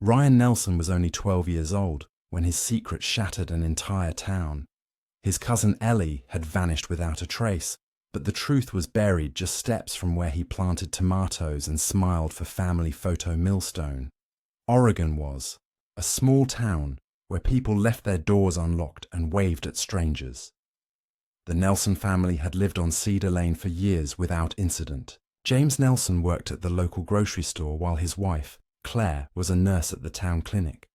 Ryan Nelson was only 12 years old when his secret shattered an entire town. His cousin Ellie had vanished without a trace, but the truth was buried just steps from where he planted tomatoes and smiled for family photo millstone. Oregon was a small town where people left their doors unlocked and waved at strangers. The Nelson family had lived on Cedar Lane for years without incident. James Nelson worked at the local grocery store while his wife, Claire, was a nurse at the town clinic.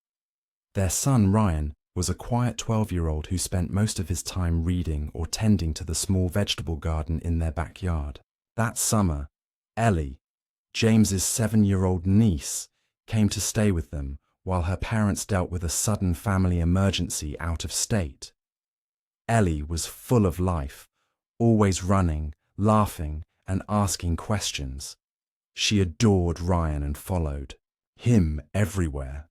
Their son, Ryan, was a quiet 12-year-old who spent most of his time reading or tending to the small vegetable garden in their backyard. That summer, Ellie, James's 7-year-old niece, came to stay with them while her parents dealt with a sudden family emergency out of state. Ellie was full of life, always running, laughing, and asking questions. She adored Ryan and followed him everywhere.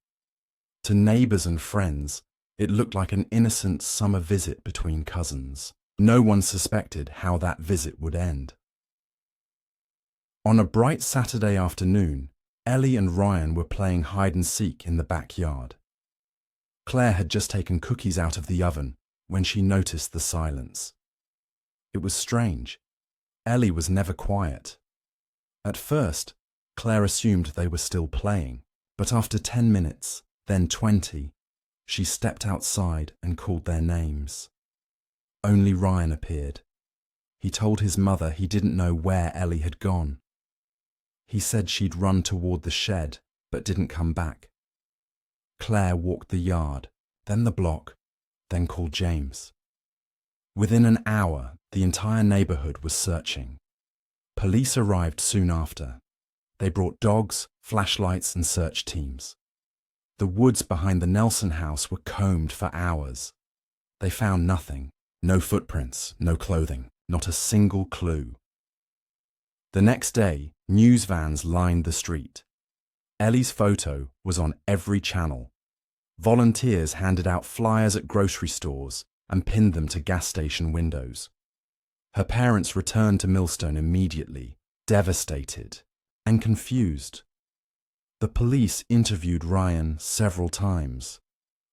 To neighbors and friends, it looked like an innocent summer visit between cousins. No one suspected how that visit would end. On a bright Saturday afternoon, Ellie and Ryan were playing hide and seek in the backyard. Claire had just taken cookies out of the oven when she noticed the silence. It was strange. Ellie was never quiet. At first, Claire assumed they were still playing, but after 10 minutes, then 20, she stepped outside and called their names. Only Ryan appeared. He told his mother he didn't know where Ellie had gone. He said she'd run toward the shed, but didn't come back. Claire walked the yard, then the block, then called James. Within an hour, the entire neighborhood was searching. Police arrived soon after. They brought dogs, flashlights, and search teams. The woods behind the Nelson house were combed for hours. They found nothing. No footprints, no clothing, not a single clue. The next day, news vans lined the street. Ellie's photo was on every channel. Volunteers handed out flyers at grocery stores and pinned them to gas station windows. Her parents returned to Millstone immediately, devastated and confused. The police interviewed Ryan several times.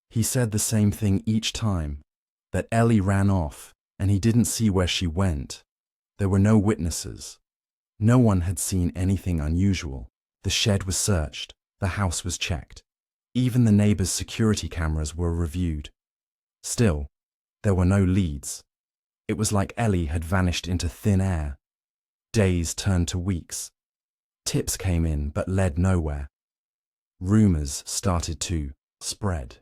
He said the same thing each time, that Ellie ran off and he didn't see where she went. There were no witnesses. No one had seen anything unusual. The shed was searched. The house was checked. Even the neighbors' security cameras were reviewed. Still, there were no leads. It was like Ellie had vanished into thin air. Days turned to weeks. Tips came in but led nowhere. Rumors started to spread.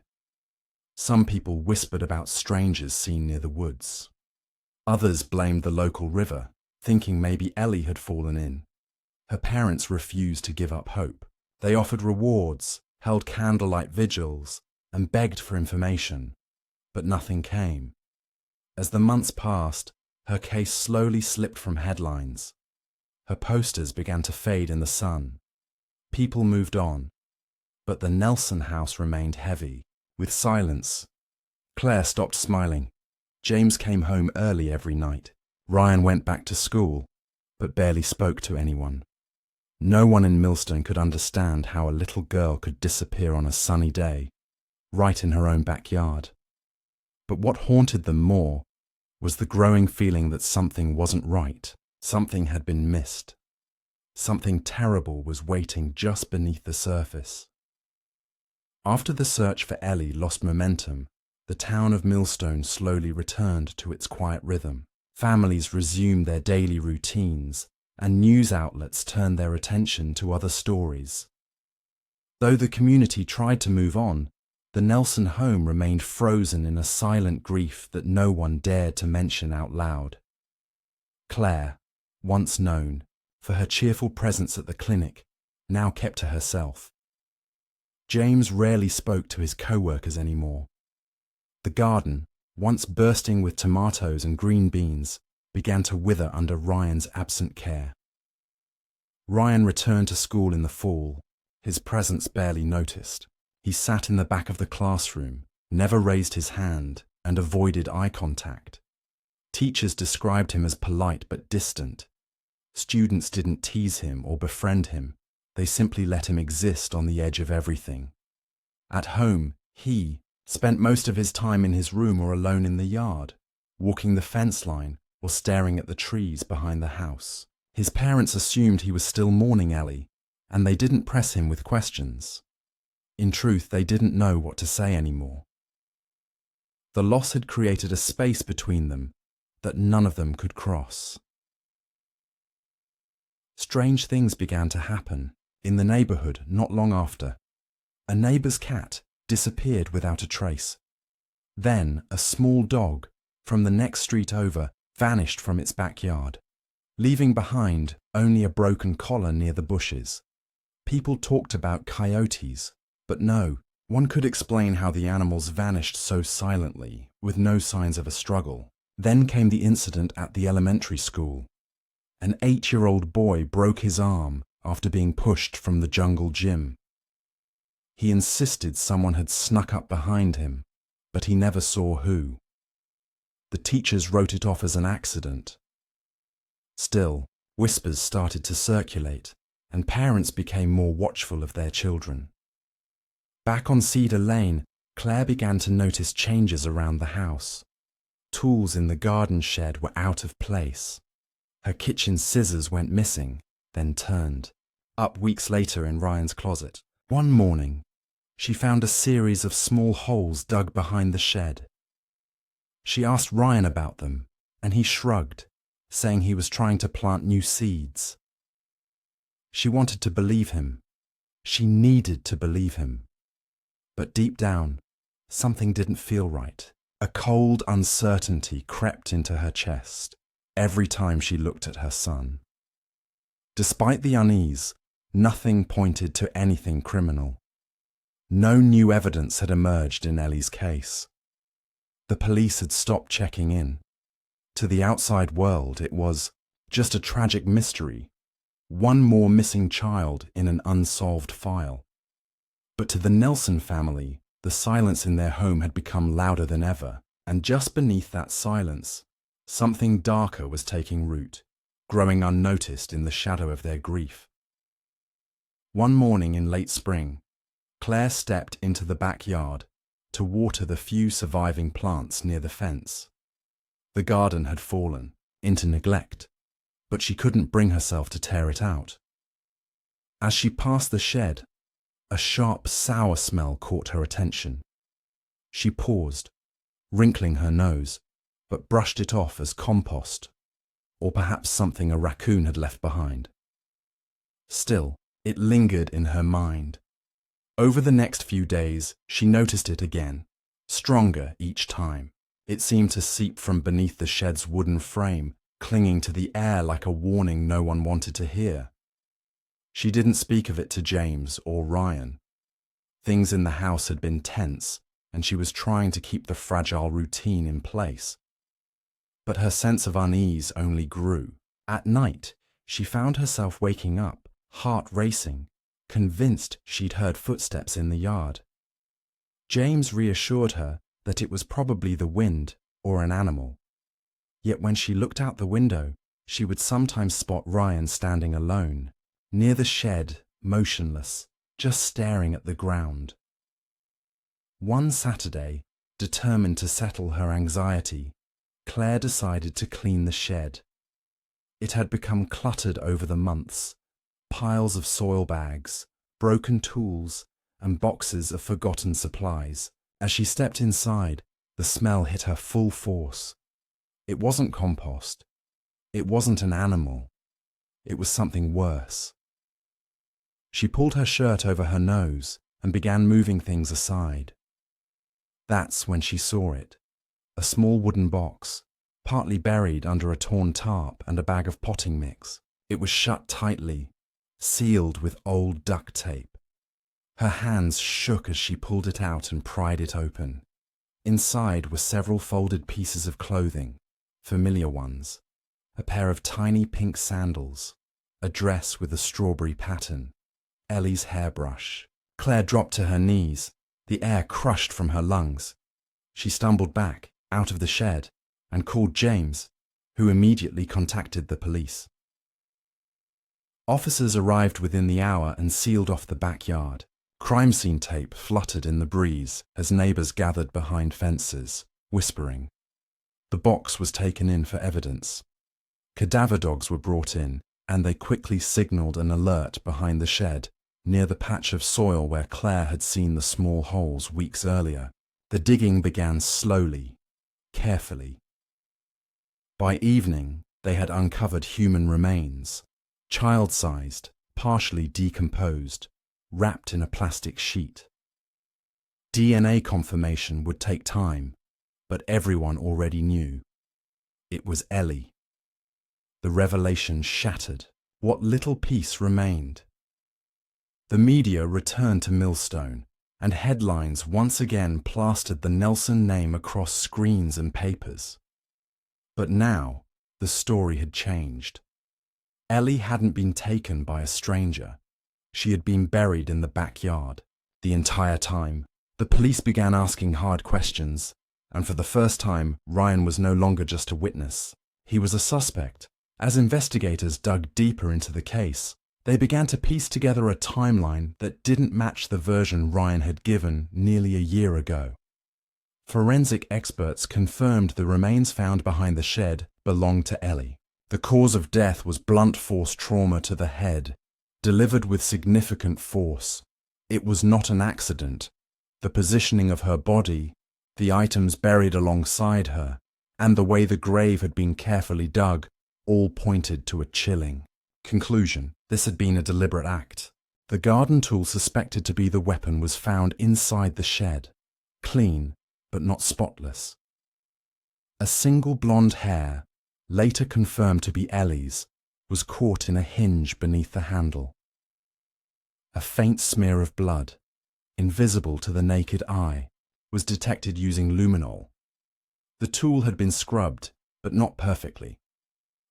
Some people whispered about strangers seen near the woods. Others blamed the local river, thinking maybe Ellie had fallen in. Her parents refused to give up hope. They offered rewards, held candlelight vigils, and begged for information, but nothing came. As the months passed, her case slowly slipped from headlines. Her posters began to fade in the sun. People moved on, but the Nelson house remained heavy, with silence. Claire stopped smiling. James came home early every night. Ryan went back to school, but barely spoke to anyone. No one in Millstone could understand how a little girl could disappear on a sunny day, right in her own backyard. But what haunted them more was the growing feeling that something wasn't right, something had been missed. Something terrible was waiting just beneath the surface. After the search for Ellie lost momentum, the town of Millstone slowly returned to its quiet rhythm. Families resumed their daily routines, and news outlets turned their attention to other stories. Though the community tried to move on, the Nelson home remained frozen in a silent grief that no one dared to mention out loud. Claire, once known for her cheerful presence at the clinic, now kept to herself. James rarely spoke to his co-workers anymore. The garden, once bursting with tomatoes and green beans, began to wither under Ryan's absent care. Ryan returned to school in the fall, his presence barely noticed. He sat in the back of the classroom, never raised his hand, and avoided eye contact. Teachers described him as polite but distant. Students didn't tease him or befriend him. They simply let him exist on the edge of everything. At home, he spent most of his time in his room or alone in the yard, walking the fence line or staring at the trees behind the house. His parents assumed he was still mourning Ellie, and they didn't press him with questions. In truth, they didn't know what to say anymore. The loss had created a space between them that none of them could cross. Strange things began to happen in the neighborhood not long after. A neighbor's cat disappeared without a trace. Then a small dog from the next street over vanished from its backyard, leaving behind only a broken collar near the bushes. People talked about coyotes, but no one could explain how the animals vanished so silently, with no signs of a struggle. Then came the incident at the elementary school. An 8-year-old boy broke his arm after being pushed from the jungle gym. He insisted someone had snuck up behind him, but he never saw who. The teachers wrote it off as an accident. Still, whispers started to circulate, and parents became more watchful of their children. Back on Cedar Lane, Claire began to notice changes around the house. Tools in the garden shed were out of place. Her kitchen scissors went missing, then turned up weeks later in Ryan's closet. One morning, she found a series of small holes dug behind the shed. She asked Ryan about them, and he shrugged, saying he was trying to plant new seeds. She wanted to believe him. She needed to believe him. But deep down, something didn't feel right. A cold uncertainty crept into her chest every time she looked at her son. Despite the unease, nothing pointed to anything criminal. No new evidence had emerged in Ellie's case. The police had stopped checking in. To the outside world, it was just a tragic mystery, one more missing child in an unsolved file. But to the Nelson family, the silence in their home had become louder than ever, and just beneath that silence, something darker was taking root, growing unnoticed in the shadow of their grief. One morning in late spring, Claire stepped into the backyard to water the few surviving plants near the fence. The garden had fallen into neglect, but she couldn't bring herself to tear it out. As she passed the shed, a sharp, sour smell caught her attention. She paused, wrinkling her nose, but brushed it off as compost, or perhaps something a raccoon had left behind. Still, it lingered in her mind. Over the next few days, she noticed it again, stronger each time. It seemed to seep from beneath the shed's wooden frame, clinging to the air like a warning no one wanted to hear. She didn't speak of it to James or Ryan. Things in the house had been tense, and she was trying to keep the fragile routine in place. But her sense of unease only grew. At night, she found herself waking up, heart racing, convinced she'd heard footsteps in the yard. James reassured her that it was probably the wind or an animal. Yet when she looked out the window, she would sometimes spot Ryan standing alone, near the shed, motionless, just staring at the ground. One Saturday, determined to settle her anxiety, Claire decided to clean the shed. It had become cluttered over the months, piles of soil bags, broken tools, and boxes of forgotten supplies. As she stepped inside, the smell hit her full force. It wasn't compost. It wasn't an animal. It was something worse. She pulled her shirt over her nose and began moving things aside. That's when she saw it. A small wooden box, partly buried under a torn tarp and a bag of potting mix. It was shut tightly, sealed with old duct tape. Her hands shook as she pulled it out and pried it open. Inside were several folded pieces of clothing, familiar ones, a pair of tiny pink sandals, a dress with a strawberry pattern, Ellie's hairbrush. Claire dropped to her knees, the air crushed from her lungs. She stumbled back, out of the shed, and called James, who immediately contacted the police. Officers arrived within the hour and sealed off the backyard, Crime scene tape fluttered in the breeze as neighbors gathered behind fences, whispering. The box was taken in for evidence. Cadaver dogs were brought in, and they quickly signaled an alert behind the shed, near the patch of soil where Claire had seen the small holes weeks earlier. The digging began slowly, carefully. By evening, they had uncovered human remains, child-sized, partially decomposed, wrapped in a plastic sheet. DNA confirmation would take time, but everyone already knew. It was Ellie. The revelation shattered what little peace remained. The media returned to Millstone, and headlines once again plastered the Nelson name across screens and papers. But now, the story had changed. Ellie hadn't been taken by a stranger. She had been buried in the backyard. The entire time, the police began asking hard questions, and for the first time, Ryan was no longer just a witness. He was a suspect. As investigators dug deeper into the case, they began to piece together a timeline that didn't match the version Ryan had given nearly a year ago. Forensic experts confirmed the remains found behind the shed belonged to Ellie. The cause of death was blunt force trauma to the head, delivered with significant force. It was not an accident. The positioning of her body, the items buried alongside her, and the way the grave had been carefully dug all pointed to a chilling conclusion. This had been a deliberate act. The garden tool suspected to be the weapon was found inside the shed, clean but not spotless. A single blonde hair, later confirmed to be Ellie's, was caught in a hinge beneath the handle. A faint smear of blood, invisible to the naked eye, was detected using luminol. The tool had been scrubbed, but not perfectly.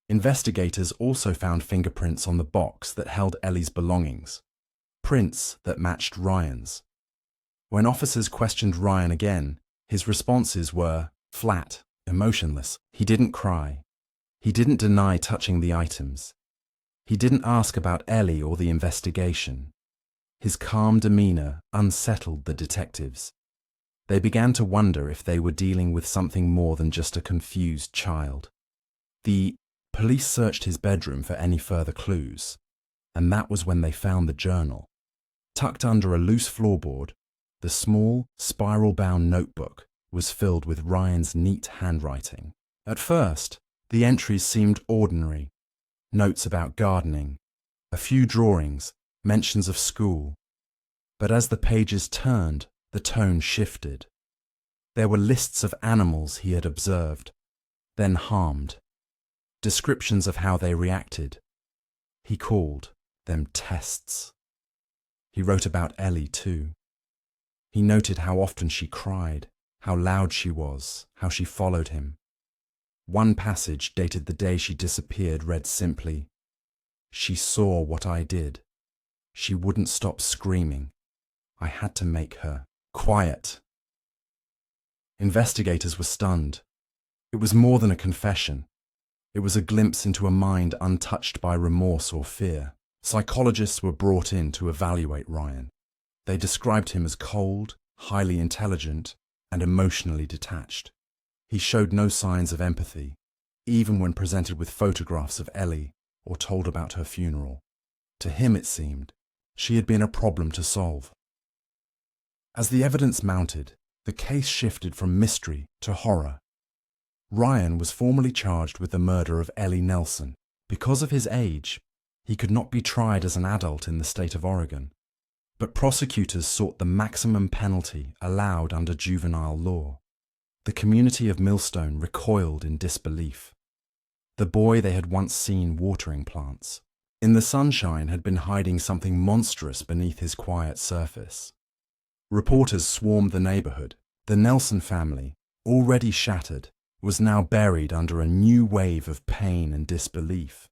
Investigators also found fingerprints on the box that held Ellie's belongings, prints that matched Ryan's. When officers questioned Ryan again, his responses were flat, emotionless. He didn't cry. He didn't deny touching the items. He didn't ask about Ellie or the investigation. His calm demeanor unsettled the detectives. They began to wonder if they were dealing with something more than just a confused child. The police searched his bedroom for any further clues, and that was when they found the journal. Tucked under a loose floorboard, the small, spiral-bound notebook was filled with Ryan's neat handwriting. At first, the entries seemed ordinary. Notes about gardening, a few drawings, mentions of school. But as the pages turned, the tone shifted. There were lists of animals he had observed, then harmed. Descriptions of how they reacted. He called them tests. He wrote about Ellie too. He noted how often she cried, how loud she was, how she followed him. One passage dated the day she disappeared read simply, "She saw what I did. She wouldn't stop screaming. I had to make her quiet." Investigators were stunned. It was more than a confession. It was a glimpse into a mind untouched by remorse or fear. Psychologists were brought in to evaluate Ryan. They described him as cold, highly intelligent, and emotionally detached. He showed no signs of empathy, even when presented with photographs of Ellie or told about her funeral. To him, it seemed, she had been a problem to solve. As the evidence mounted, the case shifted from mystery to horror. Ryan was formally charged with the murder of Ellie Nelson. Because of his age, he could not be tried as an adult in the state of Oregon. But prosecutors sought the maximum penalty allowed under juvenile law. The community of Millstone recoiled in disbelief. The boy they had once seen watering plants, in the sunshine, had been hiding something monstrous beneath his quiet surface. Reporters swarmed the neighborhood. The Nelson family, already shattered, was now buried under a new wave of pain and disbelief.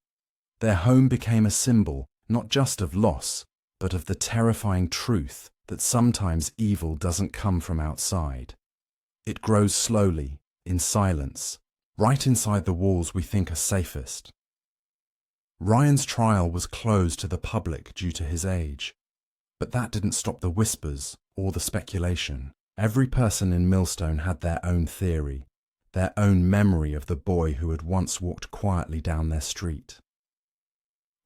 Their home became a symbol not just of loss, but of the terrifying truth that sometimes evil doesn't come from outside. It grows slowly, in silence, right inside the walls we think are safest. Ryan's trial was closed to the public due to his age, But that didn't stop the whispers or the speculation. Every person in Millstone had their own theory, their own memory of the boy who had once walked quietly down their street.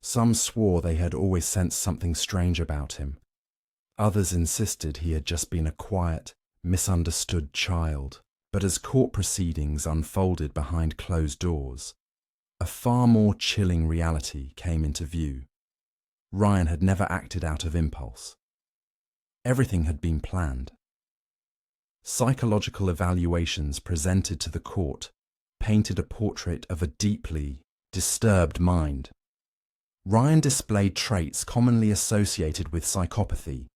Some swore they had always sensed something strange about him. Others insisted he had just been a quiet, misunderstood child. But as court proceedings unfolded behind closed doors, a far more chilling reality came into view. Ryan had never acted out of impulse. Everything had been planned. Psychological evaluations presented to the court painted a portrait of a deeply disturbed mind. Ryan displayed traits commonly associated with psychopathy: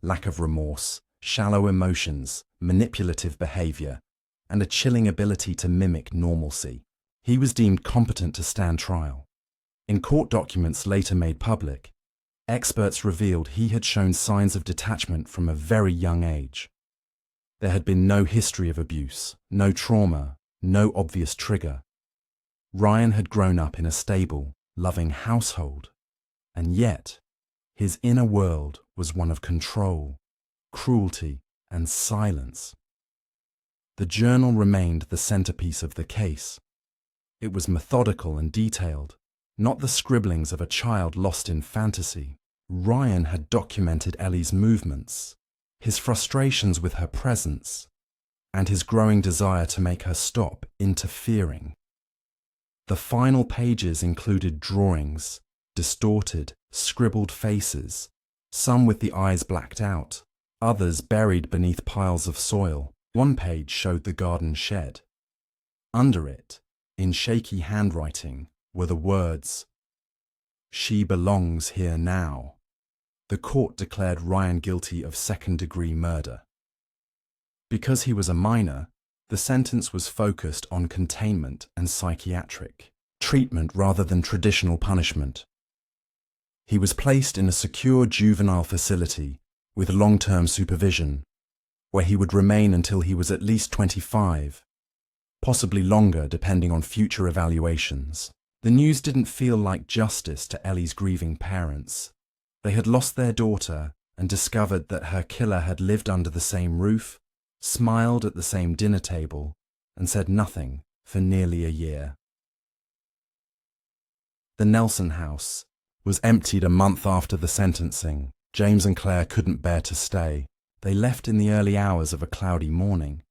lack of remorse, shallow emotions, manipulative behavior, and a chilling ability to mimic normalcy. He was deemed competent to stand trial. In court documents later made public, experts revealed he had shown signs of detachment from a very young age. There had been no history of abuse, no trauma, no obvious trigger. Ryan had grown up in a stable, loving household, and yet his inner world was one of control, cruelty, and silence. The journal remained the centerpiece of the case. It was methodical and detailed, not the scribblings of a child lost in fantasy. Ryan had documented Ellie's movements, his frustrations with her presence, and his growing desire to make her stop interfering. The final pages included drawings, distorted, scribbled faces, some with the eyes blacked out, others buried beneath piles of soil. One page showed the garden shed. Under it, in shaky handwriting, were the words, "She belongs here now." The court declared Ryan guilty of second-degree murder. Because he was a minor, the sentence was focused on containment and psychiatric treatment rather than traditional punishment. He was placed in a secure juvenile facility with long-term supervision, where he would remain until he was at least 25, possibly longer depending on future evaluations. The news didn't feel like justice to Ellie's grieving parents. They had lost their daughter and discovered that her killer had lived under the same roof, smiled at the same dinner table, and said nothing for nearly a year. The Nelson house was emptied a month after the sentencing. James and Claire couldn't bear to stay. They left in the early hours of a cloudy morning,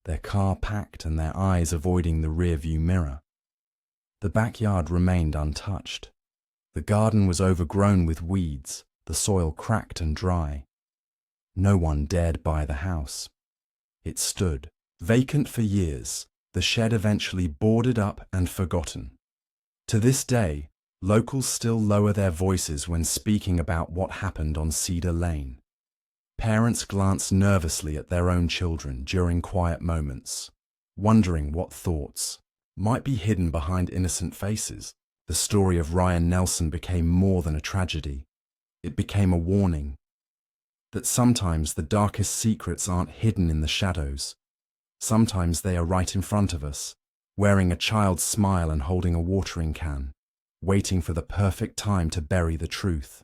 their car packed and their eyes avoiding the rear-view mirror. The backyard remained untouched. The garden was overgrown with weeds, the soil cracked and dry. No one dared buy the house. It stood, vacant for years, the shed eventually boarded up and forgotten. To this day, locals still lower their voices when speaking about what happened on Cedar Lane. Parents glance nervously at their own children during quiet moments, wondering what thoughts might be hidden behind innocent faces. The story of Ryan Nelson became more than a tragedy. It became a warning that sometimes the darkest secrets aren't hidden in the shadows. Sometimes they are right in front of us, wearing a child's smile and holding a watering can, waiting for the perfect time to bury the truth.